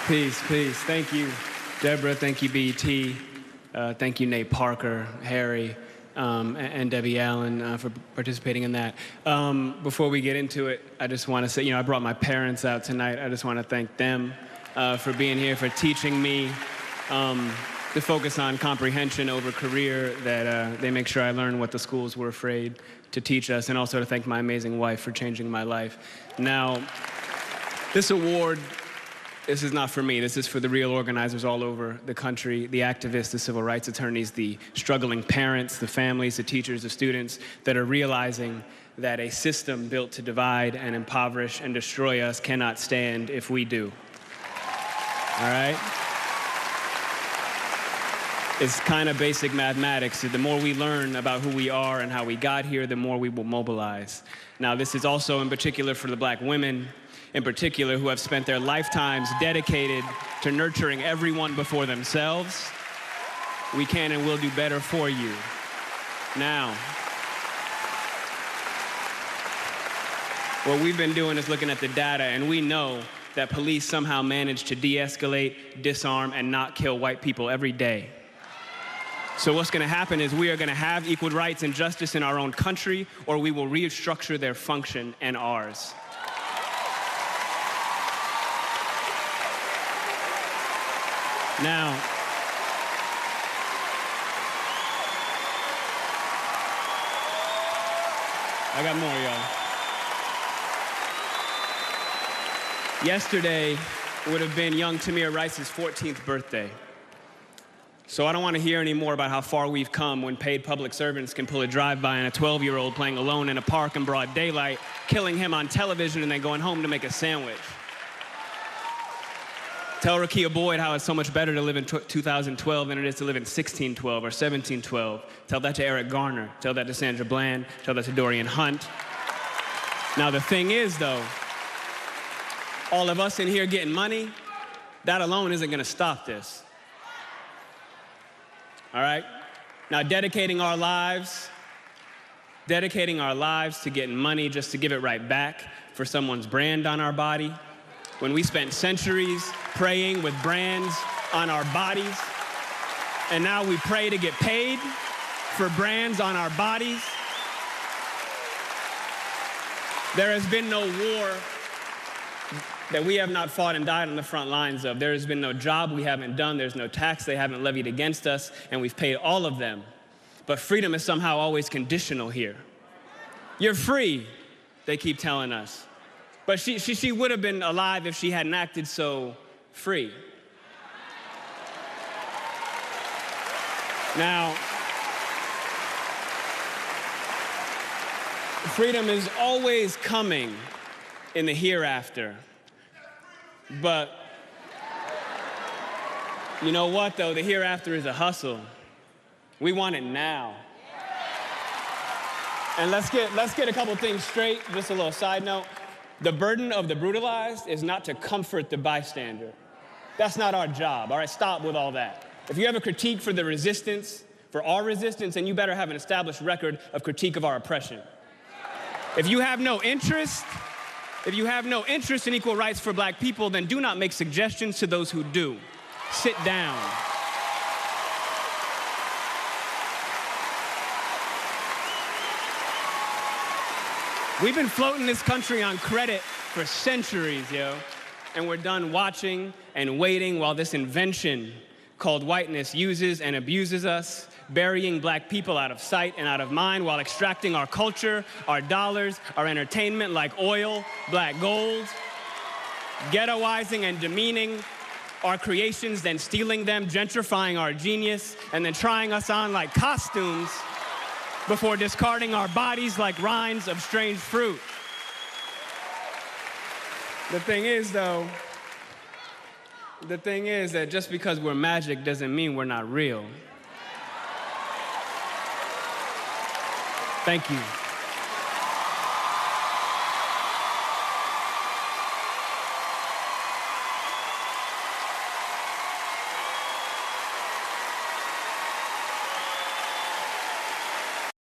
Peace, peace. Thank you, Deborah. Thank you, BET. Thank you, Nate Parker, Harry, and Debbie Allen for participating in that. Before we get into it, I just want to say, I brought my parents out tonight. I just want to thank them for being here, for teaching me to focus on comprehension over career, that they make sure I learn what the schools were afraid to teach us, and also to thank my amazing wife for changing my life. Now, this award, this is not for me. This is for the real organizers all over the country, the activists, the civil rights attorneys, the struggling parents, the families, the teachers, the students that are realizing that a system built to divide and impoverish and destroy us cannot stand if we do. All right? It's kind of basic mathematics. The more we learn about who we are and how we got here, the more we will mobilize. Now, this is also in particular for the black women, in particular, who have spent their lifetimes dedicated to nurturing everyone before themselves. We can and will do better for you. Now, what we've been doing is looking at the data, and we know that police somehow manage to de-escalate, disarm, and not kill white people every day. So what's going to happen is we are going to have equal rights and justice in our own country, or we will restructure their function and ours. Now, I got more, y'all. Yesterday would have been young Tamir Rice's 14th birthday. So I don't want to hear any more about how far we've come when paid public servants can pull a drive-by on a 12-year-old playing alone in a park in broad daylight, killing him on television, and then going home to make a sandwich. Tell Rakia Boyd how it's so much better to live in 2012 than it is to live in 1612 or 1712. Tell that to Eric Garner. Tell that to Sandra Bland. Tell that to Dorian Hunt. Now, the thing is, though, all of us in here getting money, that alone isn't going to stop this. All right? Now, dedicating our lives to getting money just to give it right back for someone's brand on our body, when we spent centuries praying with brands on our bodies, and now we pray to get paid for brands on our bodies. There has been no war that we have not fought and died on the front lines of. There has been no job we haven't done. There's no tax they haven't levied against us, and we've paid all of them. But freedom is somehow always conditional here. You're free, they keep telling us. But she would have been alive if she hadn't acted so free. Now, freedom is always coming in the hereafter. But you know what, though? The hereafter is a hustle. We want it now. And let's get a couple things straight. Just a little side note. The burden of the brutalized is not to comfort the bystander. That's not our job, all right? Stop with all that. If you have a critique for the resistance, for our resistance, then you better have an established record of critique of our oppression. If you have no interest in equal rights for black people, then do not make suggestions to those who do. Sit down. We've been floating this country on credit for centuries, yo. And we're done watching and waiting while this invention called whiteness uses and abuses us, burying black people out of sight and out of mind while extracting our culture, our dollars, our entertainment like oil, black gold, ghettoizing and demeaning our creations, then stealing them, gentrifying our genius, and then trying us on like costumes before discarding our bodies like rinds of strange fruit. The thing is that just because we're magic doesn't mean we're not real. Thank you.